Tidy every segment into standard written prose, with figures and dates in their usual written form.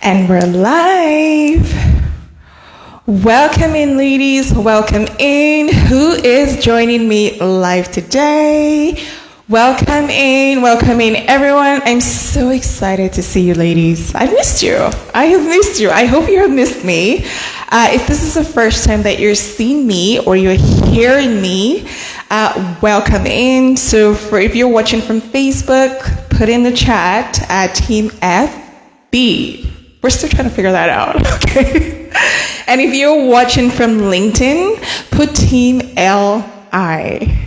And we're live. Welcome in, ladies. Welcome in. Who is joining me live today? Welcome in, everyone. I'm so excited to see you, ladies. I missed you. I have missed you. I hope you have missed me. If this is the first time that you're seeing me or you're hearing me, welcome in. So if you're watching from Facebook, put in the chat Team FB. We're still trying to figure that out, okay? And if you're watching from LinkedIn, put Team LI.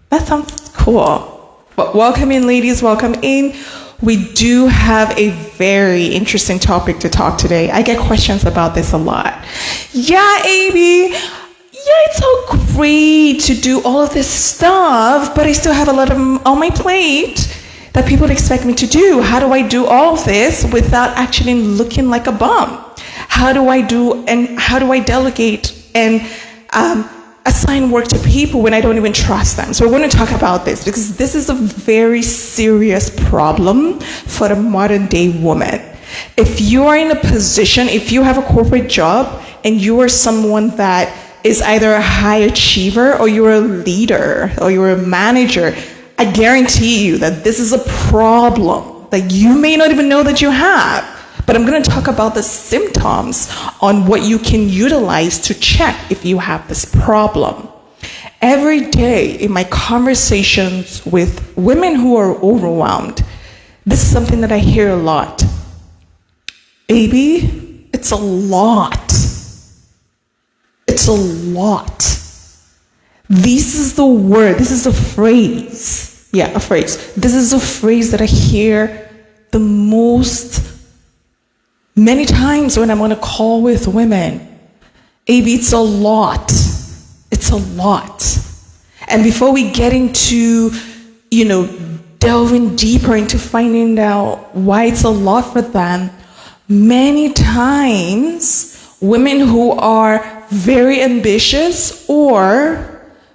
That sounds cool. But welcome in, ladies, welcome in. We do have a very interesting topic to talk today. I get questions about this a lot. Yeah, Abby, it's so great to do all of this stuff, but I still have a lot on my plate that people expect me to do. How do I do all of this without actually looking like a bum? How do I delegate and assign work to people when I don't even trust them? So we're going to talk about this because this is a very serious problem for the modern day woman. If you are in a position, if you have a corporate job and you are someone that is either a high achiever or you're a leader or you're a manager, I guarantee you that this is a problem that you may not even know that you have. But I'm going to talk about the symptoms on what you can utilize to check if you have this problem. Every day in my conversations with women who are overwhelmed, this is something that I hear a lot. Baby, it's a lot. It's a lot. This is the word, this is a phrase. Yeah, a phrase. This is a phrase that I hear the most many times when I'm on a call with women. Abby, it's a lot. It's a lot. And before we get into, delving deeper into finding out why it's a lot for them, many times women who are very ambitious or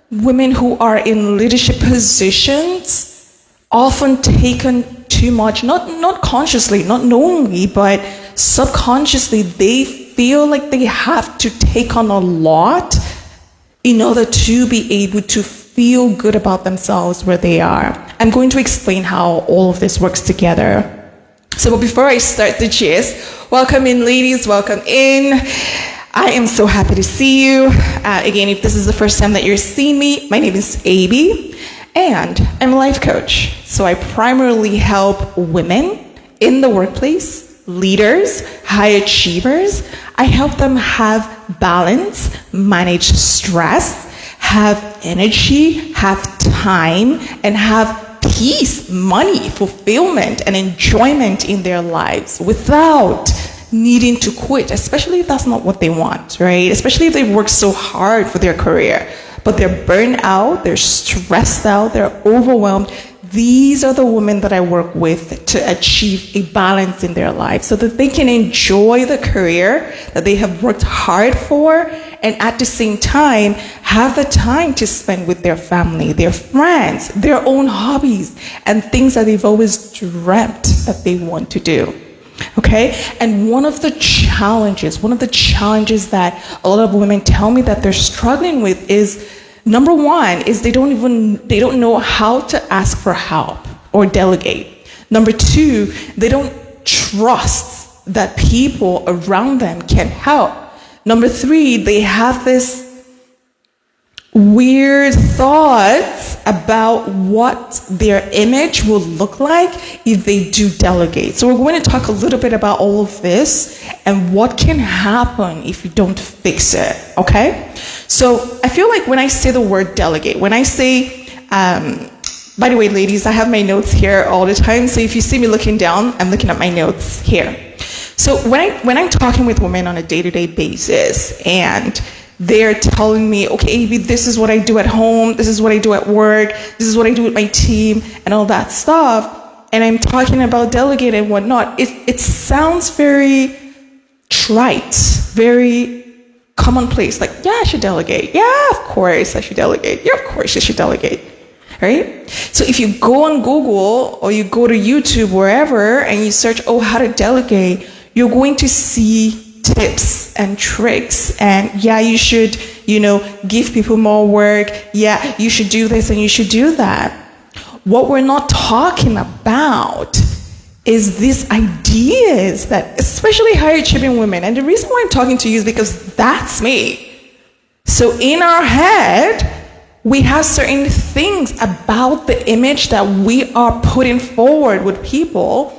women who are in leadership positions often take on too much, not consciously, not knowingly, but subconsciously, they feel like they have to take on a lot in order to be able to feel good about themselves where they are. I'm going to explain how all of this works together. So before I start the gist, welcome in, ladies, welcome in. I am so happy to see you. Again, if this is the first time that you're seeing me, my name is Abby, and I'm a life coach. So I primarily help women in the workplace, leaders, high achievers. I help them have balance, manage stress, have energy, have time, and have peace, money, fulfillment, and enjoyment in their lives without needing to quit, especially if that's not what they want, right? Especially if they work so hard for their career, but they're burnt out, they're stressed out, they're overwhelmed. These are the women that I work with to achieve a balance in their life so that they can enjoy the career that they have worked hard for and at the same time have the time to spend with their family, their friends, their own hobbies, and things that they've always dreamt that they want to do. Okay? And one of the challenges that a lot of women tell me that they're struggling with is, number one, is they don't know how to ask for help or delegate. Number two, they don't trust that people around them can help. Number three, they have this weird thoughts about what their image will look like if they do delegate. So we're going to talk a little bit about all of this and what can happen if you don't fix it, okay? So I feel like when I say the word delegate, when I say, by the way, ladies, I have my notes here all the time. So if you see me looking down, I'm looking at my notes here. So when I'm talking with women on a day-to-day basis and they're telling me, okay, Abby, this is what I do at home, this is what I do at work, this is what I do with my team, and all that stuff, and I'm talking about delegate and whatnot, it sounds very trite, very commonplace, like, yeah, I should delegate. Yeah, of course I should delegate. Yeah, of course you should delegate. Right? So if you go on Google or you go to YouTube, wherever, and you search, how to delegate, you're going to see tips and tricks, and yeah, you should, give people more work. Yeah, you should do this and you should do that. What we're not talking about is these ideas that, especially higher achieving women, and the reason why I'm talking to you is because that's me. So in our head, we have certain things about the image that we are putting forward with people,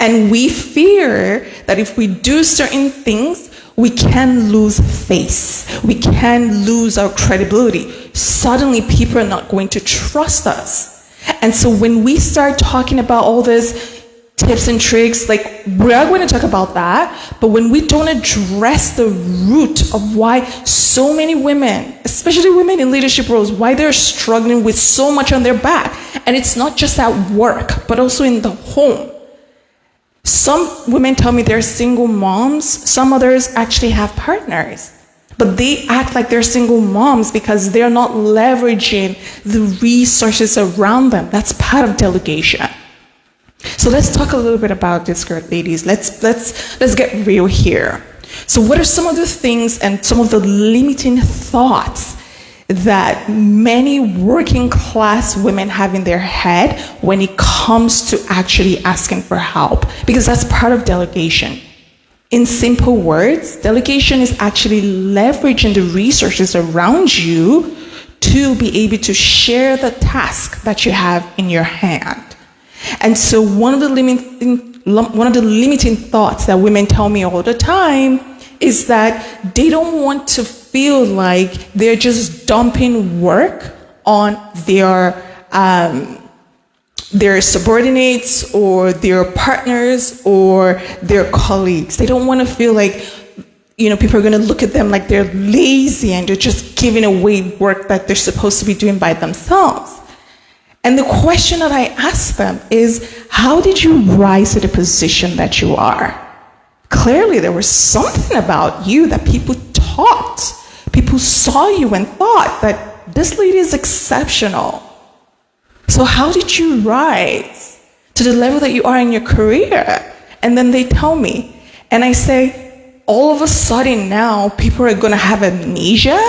and we fear that if we do certain things, we can lose face. We can lose our credibility. Suddenly, people are not going to trust us. And so when we start talking about all this tips and tricks, like, we are going to talk about that, but when we don't address the root of why so many women, especially women in leadership roles, why they're struggling with so much on their back, and it's not just at work, but also in the home. Some women tell me they're single moms, some others actually have partners, but they act like they're single moms because they're not leveraging the resources around them. That's part of delegation. So let's talk a little bit about this, girl, ladies. Let's get real here. So what are some of the things and some of the limiting thoughts that many working class women have in their head when it comes to actually asking for help? Because that's part of delegation. In simple words, delegation is actually leveraging the resources around you to be able to share the task that you have in your hand. And so one of the limiting thoughts that women tell me all the time is that they don't want to feel like they're just dumping work on their subordinates or their partners or their colleagues. They don't want to feel like, people are going to look at them like they're lazy and they're just giving away work that they're supposed to be doing by themselves. And the question that I ask them is, how did you rise to the position that you are? Clearly, there was something about you that people taught. People saw you and thought that this lady is exceptional. So how did you rise to the level that you are in your career? And then they tell me, and I say, all of a sudden now, people are going to have amnesia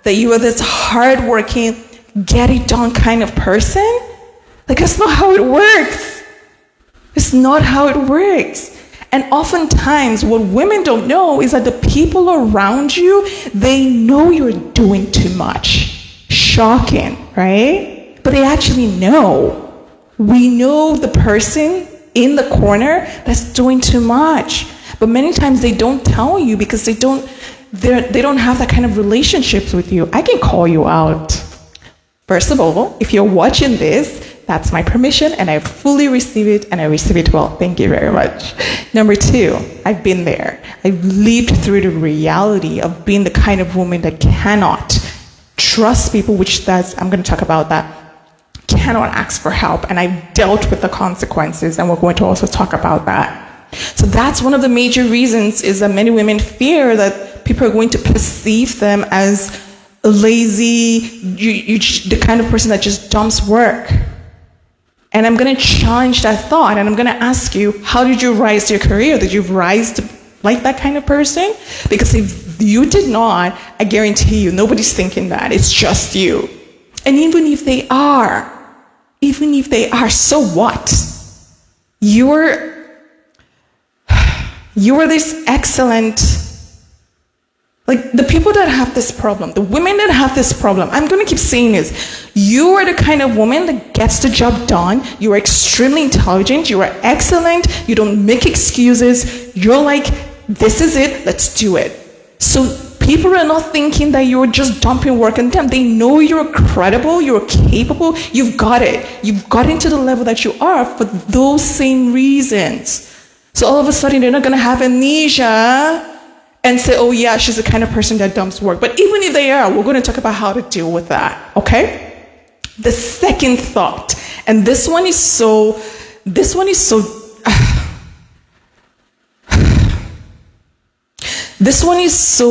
that you are this hardworking, get it done kind of person? Like, that's not how it works. It's not how it works. And oftentimes, what women don't know is that the people around you, they know you're doing too much. Shocking, right? But they actually know. We know the person in the corner that's doing too much. But many times they don't tell you because they don't have that kind of relationships with you. I can call you out. First of all, if you're watching this, that's my permission, and I fully receive it, and I receive it well. Thank you very much. Number two, I've been there. I've lived through the reality of being the kind of woman that cannot trust people, I'm going to talk about that, cannot ask for help, and I've dealt with the consequences, and we're going to also talk about that. So that's one of the major reasons is that many women fear that people are going to perceive them as lazy, the kind of person that just dumps work. And I'm going to challenge that thought, and I'm going to ask you, how did you rise to your career? Did you rise to like that kind of person? Because if you did not, I guarantee you, nobody's thinking that. It's just you. And even if they are, so what? You're this excellent. Like, the people that have this problem, the women that have this problem, I'm going to keep saying this. You are the kind of woman that gets the job done. You are extremely intelligent. You are excellent. You don't make excuses. You're like, this is it. Let's do it. So people are not thinking that you're just dumping work on them. They know you're credible. You're capable. You've got it. You've gotten to the level that you are for those same reasons. So all of a sudden, they're not going to have amnesia and say, oh yeah, she's the kind of person that dumps work. But even if they are, we're going to talk about how to deal with that, okay? The second thought, and this one is so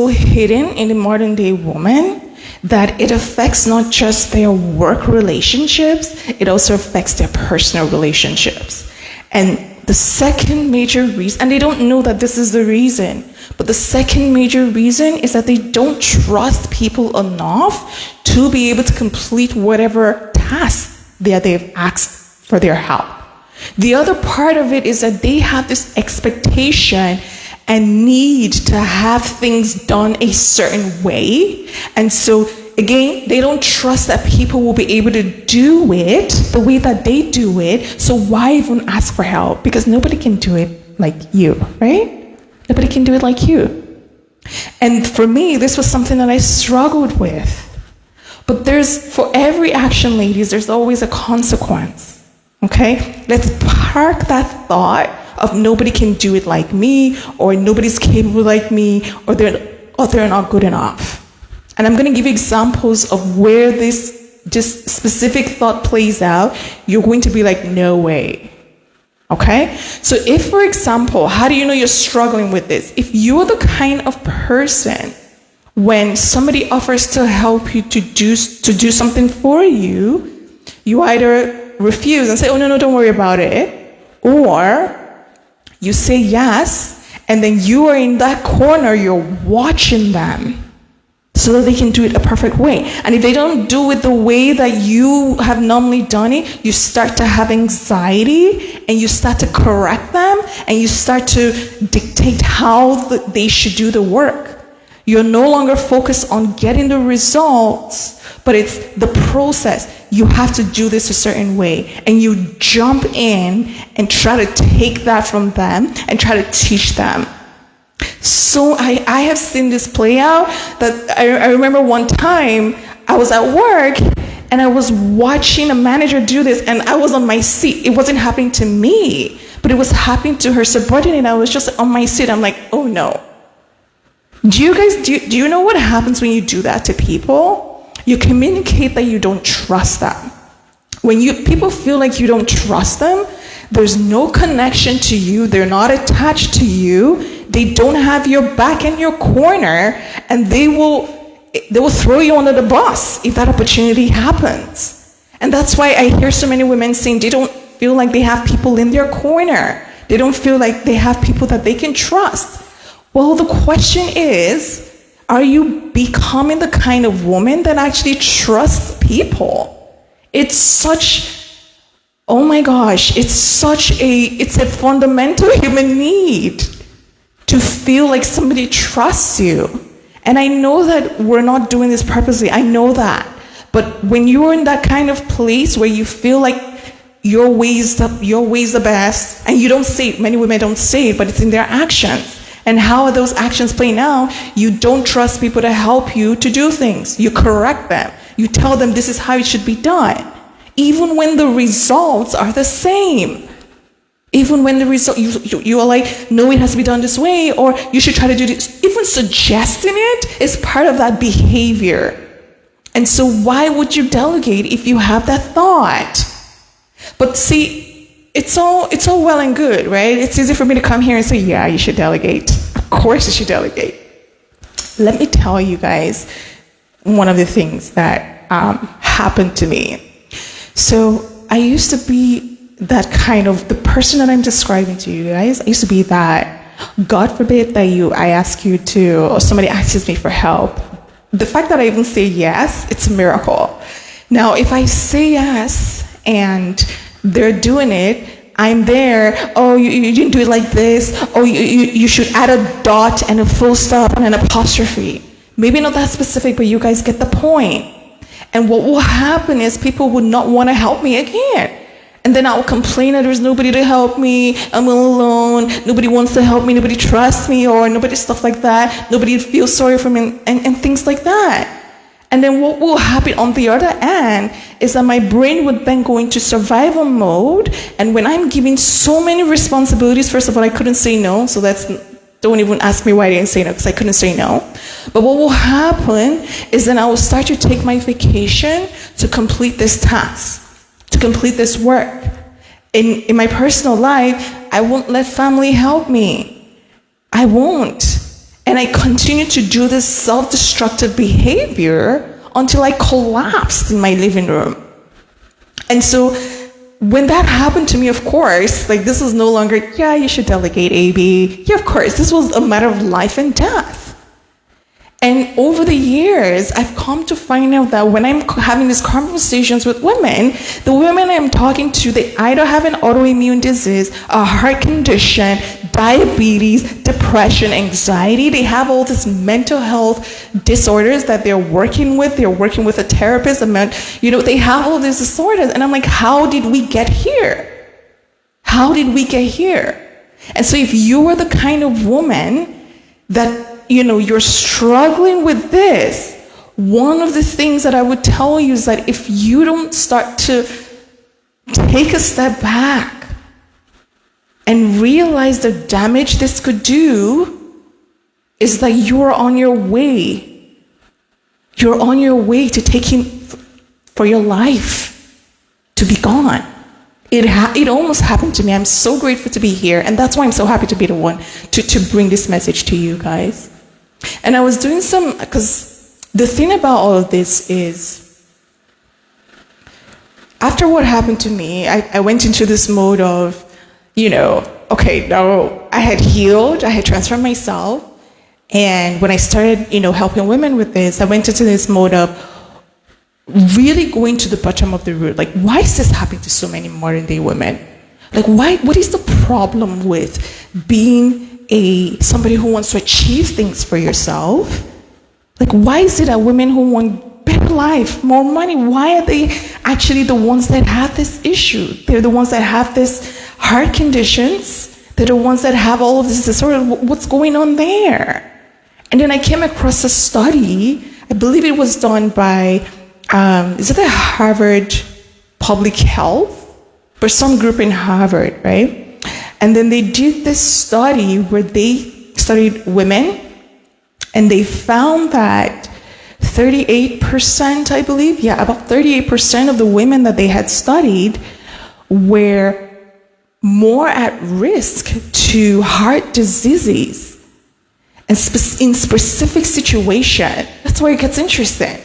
hidden in the modern day woman that it affects not just their work relationships, it also affects their personal relationships. And the second major reason, and they don't know that this is the reason, but the second major reason is that they don't trust people enough to be able to complete whatever task that they've asked for their help. The other part of it is that they have this expectation and need to have things done a certain way. And so, again, they don't trust that people will be able to do it the way that they do it. So why even ask for help? Because nobody can do it like you, right? Nobody can do it like you. And for me, this was something that I struggled with. But for every action, ladies, there's always a consequence. Okay? Let's park that thought of nobody can do it like me, or nobody's capable like me, or they're not good enough. And I'm going to give you examples of where this just specific thought plays out. You're going to be like, no way. Okay? So if, for example, how do you know you're struggling with this? If you're the kind of person, when somebody offers to help you to do something for you, you either refuse and say, oh, no, don't worry about it. Or you say yes, and then you are in that corner, you're watching them so that they can do it a perfect way. And if they don't do it the way that you have normally done it, you start to have anxiety, and you start to correct them, and you start to dictate how they should do the work. You're no longer focused on getting the results, but it's the process. You have to do this a certain way. And you jump in and try to take that from them and try to teach them. So I have seen this play out. That I remember one time I was at work and I was watching a manager do this, and I was on my seat. It wasn't happening to me, but it was happening to her subordinate. I was just on my seat. I'm like, oh no. Do you know what happens when you do that to people? You communicate that you don't trust them. When people feel like you don't trust them, there's no connection to you, they're not attached to you, they don't have your back and your corner, and they will throw you under the bus if that opportunity happens. And that's why I hear so many women saying they don't feel like they have people in their corner. They don't feel like they have people that they can trust. Well, the question is, are you becoming the kind of woman that actually trusts people? It's oh my gosh, it's a fundamental human need to feel like somebody trusts you. And I know that we're not doing this purposely, I know that. But when you're in that kind of place where you feel like your way's the best, and you don't say it, many women don't say it, but it's in their actions. And how are those actions playing out? You don't trust people to help you to do things. You correct them. You tell them this is how it should be done. Even when the results are the same. Even when the result, you are like, no, it has to be done this way, or you should try to do this. Even suggesting it is part of that behavior. And so why would you delegate if you have that thought? But see, it's all well and good, right? It's easy for me to come here and say, yeah, you should delegate. Of course you should delegate. Let me tell you guys one of the things that happened to me. So I used to be that kind of, the person that I'm describing to you guys, I used to be that, God forbid that I ask you to, or somebody asks me for help. The fact that I even say yes, it's a miracle. Now, if I say yes and they're doing it, I'm there, oh, you didn't do it like this, oh, you should add a dot and a full stop and an apostrophe. Maybe not that specific, but you guys get the point. And what will happen is people would not want to help me again. And then I'll complain that there's nobody to help me, I'm all alone, nobody wants to help me, nobody trusts me, or nobody stuff like that, nobody feels sorry for me, and things like that. And then what will happen on the other end is that my brain would then go into survival mode, and when I'm given so many responsibilities, first of all, I couldn't say no, so don't even ask me why I didn't say no, because I couldn't say no. But what will happen is then I will start to take my vacation to complete this task, to complete this work. In my personal life, I won't let family help me. I won't. And I continue to do this self-destructive behavior until I collapsed in my living room. And so when that happened to me, of course, like this was no longer, yeah, you should delegate, AB. Yeah, of course, this was a matter of life and death. And over the years, I've come to find out that when I'm having these conversations with women, the women I'm talking to, they either have an autoimmune disease, a heart condition, diabetes, depression, anxiety. They have all these mental health disorders that they're working with. They're working with a therapist. They have all these disorders. And I'm like, how did we get here? How did we get here? And so if you are the kind of woman that you're struggling with this, one of the things that I would tell you is that if you don't start to take a step back and realize the damage this could do, is that you're on your way. You're on your way to taking for your life to be gone. It almost happened to me. I'm so grateful to be here, and that's why I'm so happy to be the one to bring this message to you guys. And I was doing because the thing about all of this is, after what happened to me, I went into this mode of, okay, now I had healed, I had transformed myself, and when I started, helping women with this, I went into this mode of really going to the bottom of the root. Like, why is this happening to so many modern day women? Like, what is the problem with being somebody who wants to achieve things for yourself? Like, why is it that women who want better life, more money, why are they actually the ones that have this issue? They're the ones that have this heart conditions. They're the ones that have all of this disorder. What's going on there? And then I came across a study, I believe it was done by, is it the Harvard Public Health? Or some group in Harvard, right? And then they did this study where they studied women, and they found that 38%, I believe, about 38% of the women that they had studied were more at risk to heart diseases. And in specific situation, that's where it gets interesting.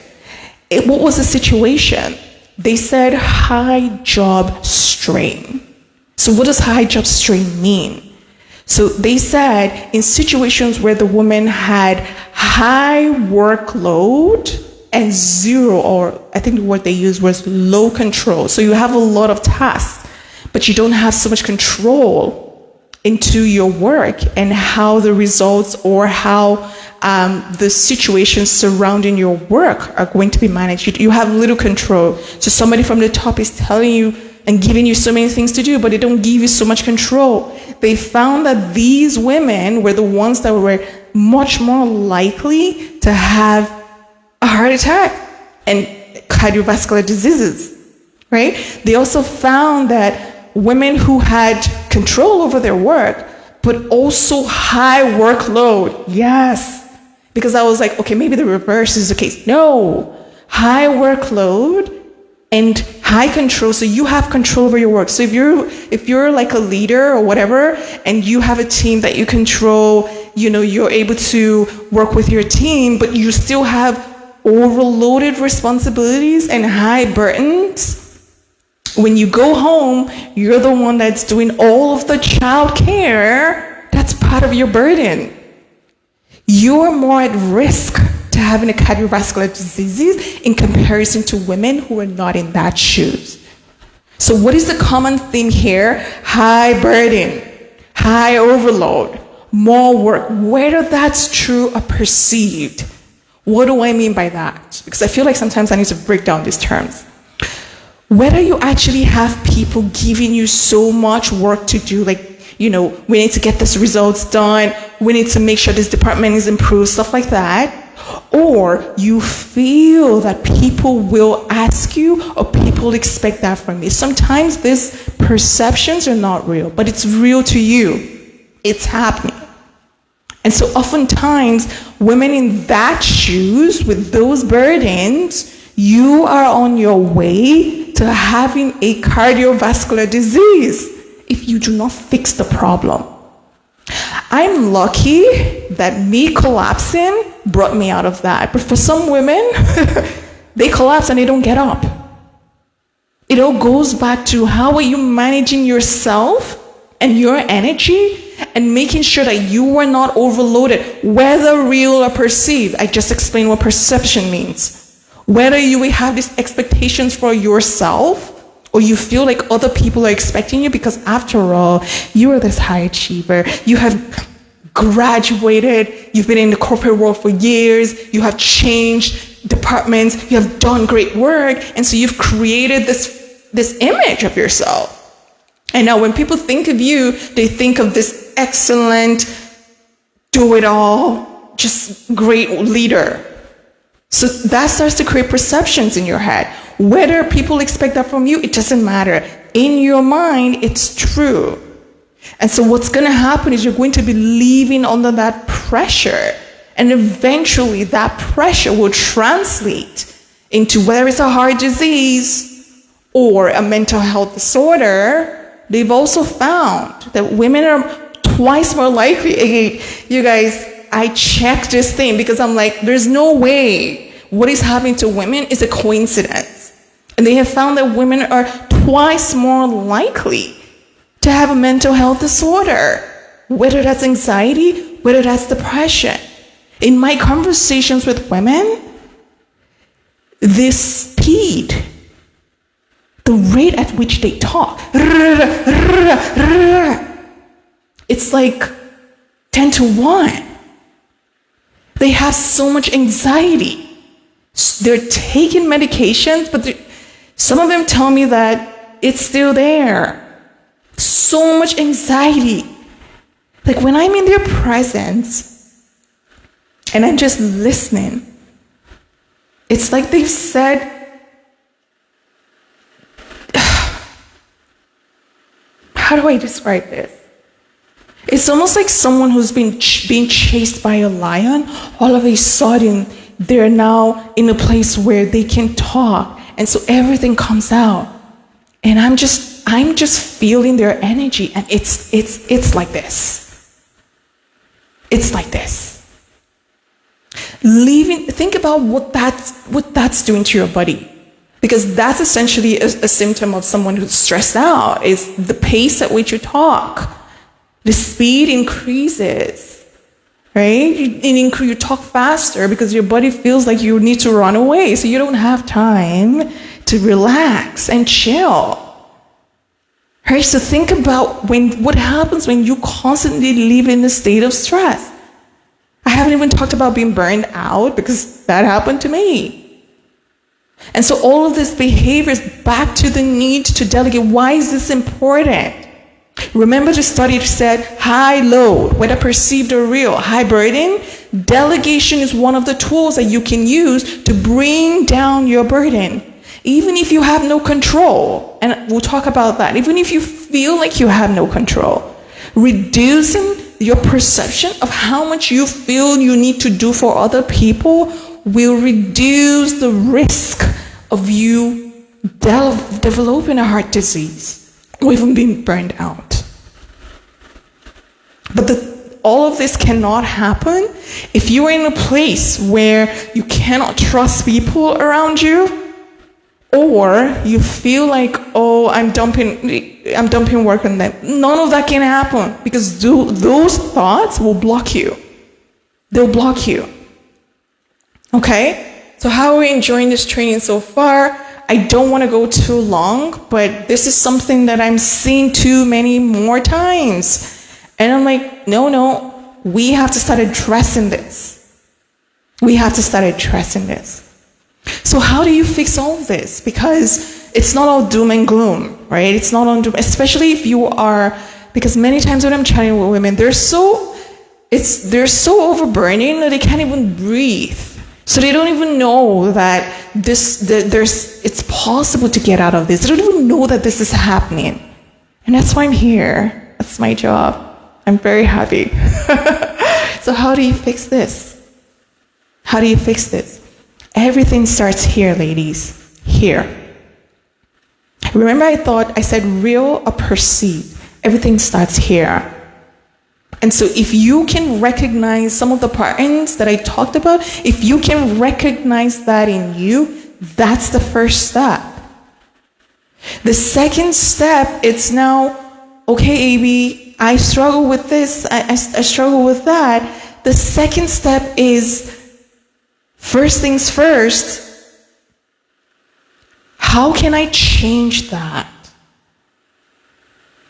What was the situation? They said high job strain. So what does high job strain mean? So they said in situations where the woman had high workload and zero, or I think the word they used was low control. So you have a lot of tasks, but you don't have so much control into your work and how the results or how the situations surrounding your work are going to be managed. You have little control. So somebody from the top is telling you and giving you so many things to do, but they don't give you so much control. They found that these women were the ones that were much more likely to have a heart attack and cardiovascular diseases, right? They also found that women who had control over their work, but also high workload, yes, because I was like, okay, maybe the reverse is the case. No, high workload and high control, so you have control over your work. So if you're like a leader or whatever, and you have a team that you control, you're able to work with your team, but you still have overloaded responsibilities and high burdens. When you go home, you're the one that's doing all of the child care. That's part of your burden. You're more at risk to having a cardiovascular disease in comparison to women who are not in that shoes. So what is the common theme here? High burden, high overload, more work. Whether that's true or perceived. What do I mean by that? Because I feel like sometimes I need to break down these terms. Whether you actually have people giving you so much work to do, like, we need to get this results done, we need to make sure this department is improved, stuff like that, or you feel that people will ask you or people expect that from you. Sometimes these perceptions are not real, but it's real to you. It's happening. And so oftentimes, women in that shoes, with those burdens, you are on your way to having a cardiovascular disease if you do not fix the problem. I'm lucky that me collapsing brought me out of that. But for some women, they collapse and they don't get up. It all goes back to how are you managing yourself and your energy and making sure that you are not overloaded, whether real or perceived. I just explained what perception means. Whether you have these expectations for yourself or you feel like other people are expecting you, because after all, you are this high achiever. You have graduated, you've been in the corporate world for years, you have changed departments, you have done great work, and so you've created this image of yourself. And now when people think of you, they think of this excellent, do-it-all, just great leader. So that starts to create perceptions in your head. Whether people expect that from you, it doesn't matter. In your mind, it's true. And so what's going to happen is you're going to be living under that pressure. And eventually that pressure will translate into whether it's a heart disease or a mental health disorder. They've also found that women are twice more likely. You guys, I checked this thing because I'm like, there's no way what is happening to women is a coincidence. And they have found that women are twice more likely to have a mental health disorder, whether that's anxiety, whether that's depression. In my conversations with women, the speed, the rate at which they talk, it's like 10 to 1. They have so much anxiety. They're taking medications, but some of them tell me that it's still there. So much anxiety. Like when I'm in their presence and I'm just listening, it's like they've said, how do I describe this? It's almost like someone who's been being chased by a lion. All of a sudden, they're now in a place where they can talk, and so everything comes out. And I'm just feeling their energy, and it's like this. It's like this. Think about what that's doing to your body, because that's essentially a symptom of someone who's stressed out. Is the pace at which you talk, the speed increases, right? You talk faster because your body feels like you need to run away, so you don't have time to relax and chill. Right? So think about what happens when you constantly live in a state of stress. I haven't even talked about being burned out, because that happened to me. And so all of this behavior is back to the need to delegate. Why is this important? Remember the study said high load, whether perceived or real, high burden. Delegation is one of the tools that you can use to bring down your burden. Even if you have no control, and we'll talk about that, even if you feel like you have no control, reducing your perception of how much you feel you need to do for other people will reduce the risk of you developing a heart disease or even being burned out. But all of this cannot happen if you are in a place where you cannot trust people around you, or you feel like, oh, I'm dumping work on them. None of that can happen, because those thoughts will block you. They'll block you. Okay? So how are we enjoying this training so far? I don't want to go too long, but this is something that I'm seeing too many more times. And I'm like, no, we have to start addressing this. We have to start addressing this. So how do you fix all of this? Because it's not all doom and gloom, right? It's not all doom, especially if you are, because many times when I'm chatting with women, they're so overburning that they can't even breathe. So they don't even know that it's possible to get out of this. They don't even know that this is happening. And that's why I'm here. That's my job. I'm very happy. So how do you fix this? How do you fix this? Everything starts here, ladies. Here. Remember I said real or perceived. Everything starts here. And so if you can recognize some of the patterns that I talked about, if you can recognize that in you, that's the first step. The second step, it's now, okay, AB, I struggle with this, I struggle with that. The second step is, first things first, how can I change that?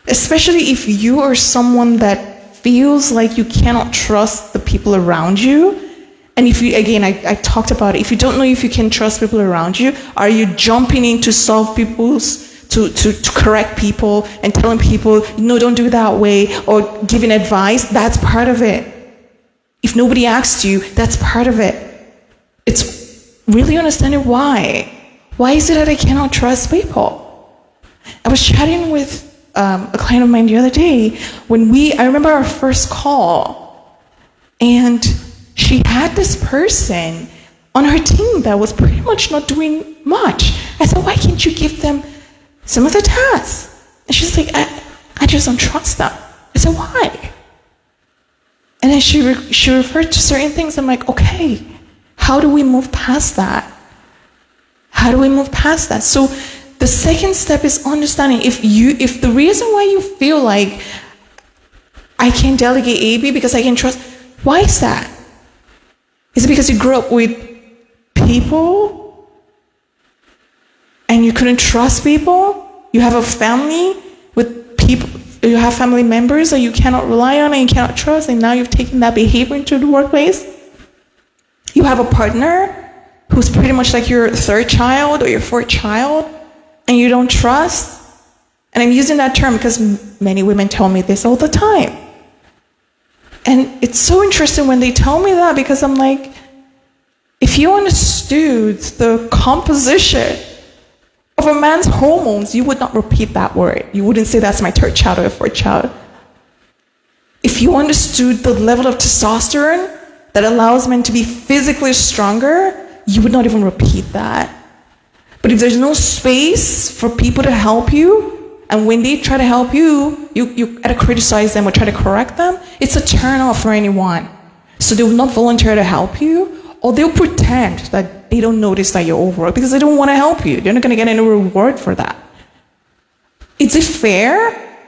Especially if you are someone that feels like you cannot trust the people around you. And if you, again, I've talked about it, if you don't know if you can trust people around you, are you jumping in to solve people's, to correct people and telling people, no, don't do it that way, or giving advice? That's part of it. If nobody asked you, that's part of it. It's really understanding why. Why is it that I cannot trust people? I was chatting with a client of mine the other day I remember our first call, and she had this person on her team that was pretty much not doing much. I said, why can't you give them some of the tasks? And she's like, I just don't trust them. I said, why? And then she referred to certain things. I'm like, okay, how do we move past that? How do we move past that? So the second step is understanding if the reason why you feel like I can delegate AB because I can trust, why is that? Is it because you grew up with people and you couldn't trust people? You have a family with people, you have family members that you cannot rely on and you cannot trust, and now you've taken that behavior into the workplace? You have a partner who's pretty much like your third child or your fourth child, and you don't trust? And I'm using that term because many women tell me this all the time. And it's so interesting when they tell me that, because I'm like, if you understood the composition of a man's hormones, you would not repeat that word. You wouldn't say that's my third child or your fourth child. If you understood the level of testosterone that allows men to be physically stronger, you would not even repeat that. But if there's no space for people to help you, and when they try to help you, you gotta criticize them or try to correct them, it's a turn off for anyone. So they will not volunteer to help you, or they'll pretend that they don't notice that you're overworked because they don't want to help you. They're not gonna get any reward for that. Is it fair?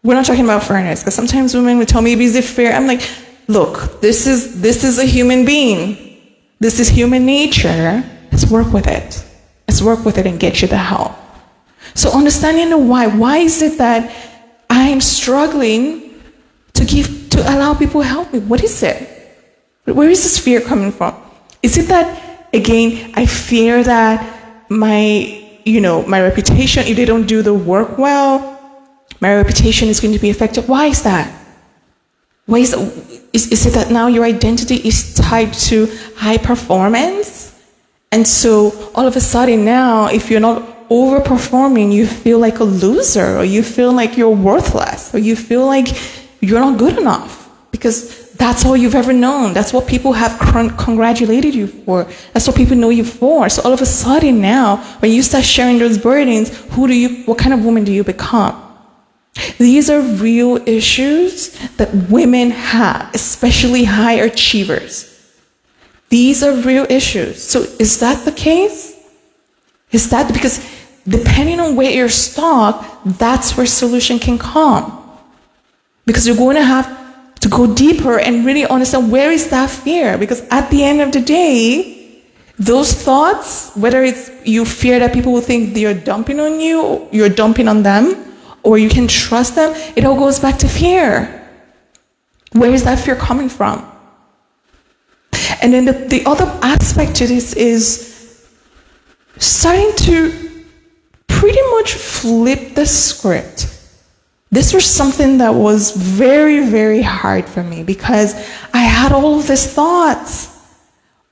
We're not talking about fairness, because sometimes women would tell me, is it fair? I'm like, look, this is a human being. This is human nature. Let's work with it. Let's work with it and get you the help. So understanding the why. Why is it that I'm struggling to allow people to help me? What is it? Where is this fear coming from? Is it that, again, I fear that my reputation, if they don't do the work well, my reputation is going to be affected? Why is that? Why is it that now your identity is tied to high performance? And so all of a sudden now, if you're not overperforming, you feel like a loser, or you feel like you're worthless, or you feel like you're not good enough, because that's all you've ever known. That's what people have congratulated you for. That's what people know you for. So all of a sudden now, when you start sharing those burdens, what kind of woman do you become? These are real issues that women have, especially high achievers. These are real issues. So is that the case? Is that because depending on where you're stuck, that's where solution can come. Because you're going to have to go deeper and really understand, where is that fear? Because at the end of the day, those thoughts, whether it's you fear that people will think you're dumping on you, you're dumping on them, or you can trust them, it all goes back to fear. Where is that fear coming from? And then the other aspect to this is starting to pretty much flip the script. This was something that was very, very hard for me, because I had all of these thoughts.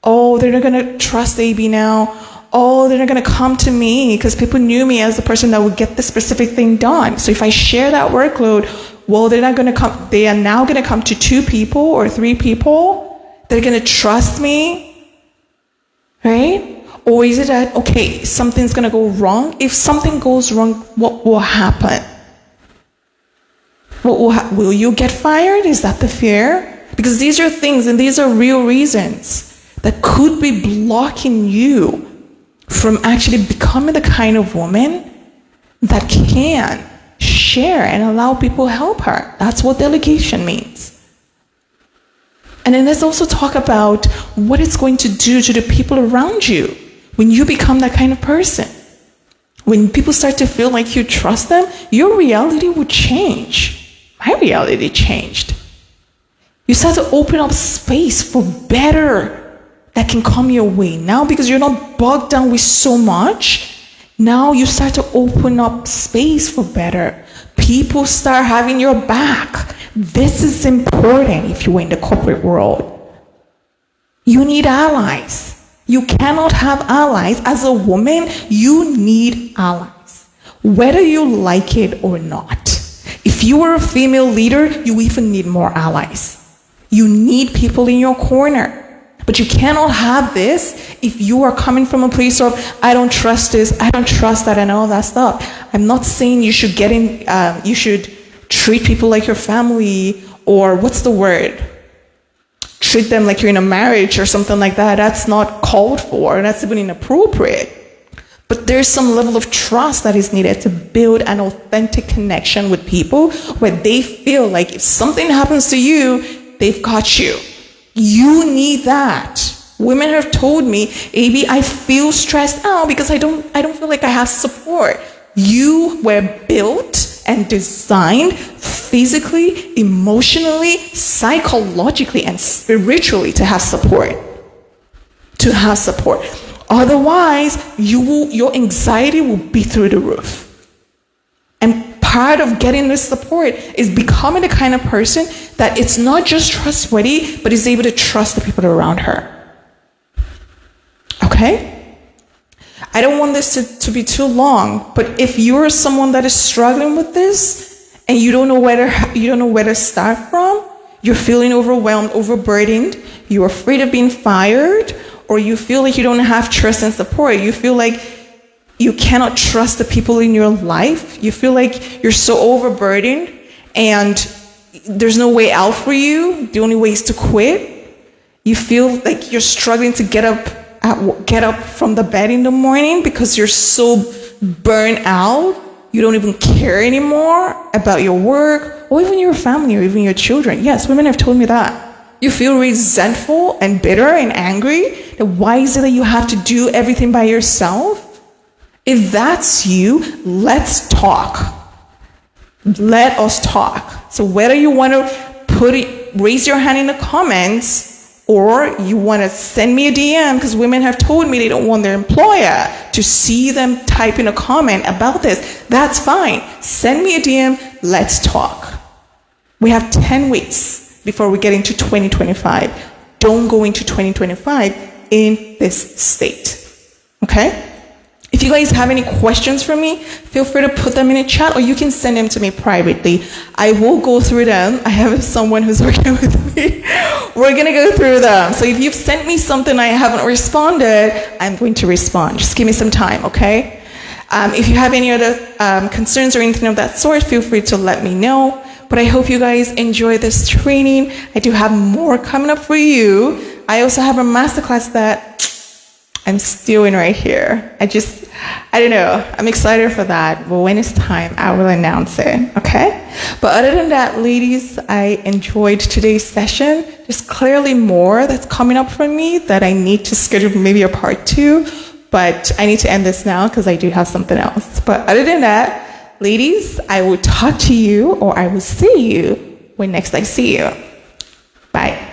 Oh, they're not going to trust AB now. Oh, they're not going to come to me, because people knew me as the person that would get the specific thing done. So if I share that workload, well, they're not going to come. They are now going to come to 2 people or 3 people. They're going to trust me, right? Or is it that, okay, something's going to go wrong? If something goes wrong, what will happen? Will you get fired? Is that the fear? Because these are things, and these are real reasons that could be blocking you from actually becoming the kind of woman that can share and allow people to help her. That's what delegation means. And then let's also talk about what it's going to do to the people around you when you become that kind of person. When people start to feel like you trust them, your reality will change. My reality changed. You start to open up space for better that can come your way. Now, because you're not bogged down with so much, now you start to open up space for better. People start having your back. This is important if you're in the corporate world. You need allies. You cannot have allies. As a woman, you need allies, whether you like it or not. If you are a female leader, you even need more allies. You need people in your corner. But you cannot have this if you are coming from a place of, I don't trust this, I don't trust that, and all that stuff. I'm not saying you should you should treat people like your family, or what's the word? Treat them like you're in a marriage or something like that. That's not called for. That's even inappropriate. But there's some level of trust that is needed to build an authentic connection with people where they feel like if something happens to you, they've got you. You need that. Women have told me, AB, I feel stressed out because I don't feel like I have support. You were built and designed physically, emotionally, psychologically, and spiritually to have support. To have support. Otherwise, your anxiety will be through the roof. And part of getting this support is becoming the kind of person that it's not just trustworthy, but is able to trust the people around her. Okay? I don't want this to be too long, but if you're someone that is struggling with this and you don't know where to start from, you're feeling overwhelmed, overburdened, you're afraid of being fired, or you feel like you don't have trust and support, you feel like you cannot trust the people in your life, you feel like you're so overburdened and there's no way out for you, the only way is to quit, you feel like you're struggling to get up from the bed in the morning because you're so burnt out, you don't even care anymore about your work, or even your family, or even your children. Yes, women have told me that. You feel resentful and bitter and angry. Why is it that you have to do everything by yourself? If that's you, let's talk. Let us talk. So whether you want to raise your hand in the comments, or you want to send me a DM, because women have told me they don't want their employer to see them type in a comment about this. That's fine. Send me a DM. Let's talk. We have 10 weeks before we get into 2025. Don't go into 2025 in this state. Okay? If you guys have any questions for me, feel free to put them in a chat, or you can send them to me privately. I will go through them. I have someone who's working with me. We're going to go through them. So if you've sent me something I haven't responded, I'm going to respond. Just give me some time, okay? If you have any other concerns or anything of that sort, feel free to let me know. But I hope you guys enjoy this training. I do have more coming up for you. I also have a masterclass that I'm still in right here. I don't know. I'm excited for that. But when it's time, I will announce it. Okay? But other than that, ladies, I enjoyed today's session. There's clearly more that's coming up for me that I need to schedule maybe a part 2. But I need to end this now because I do have something else. But other than that, ladies, I will talk to you, or I will see you when next I see you. Bye.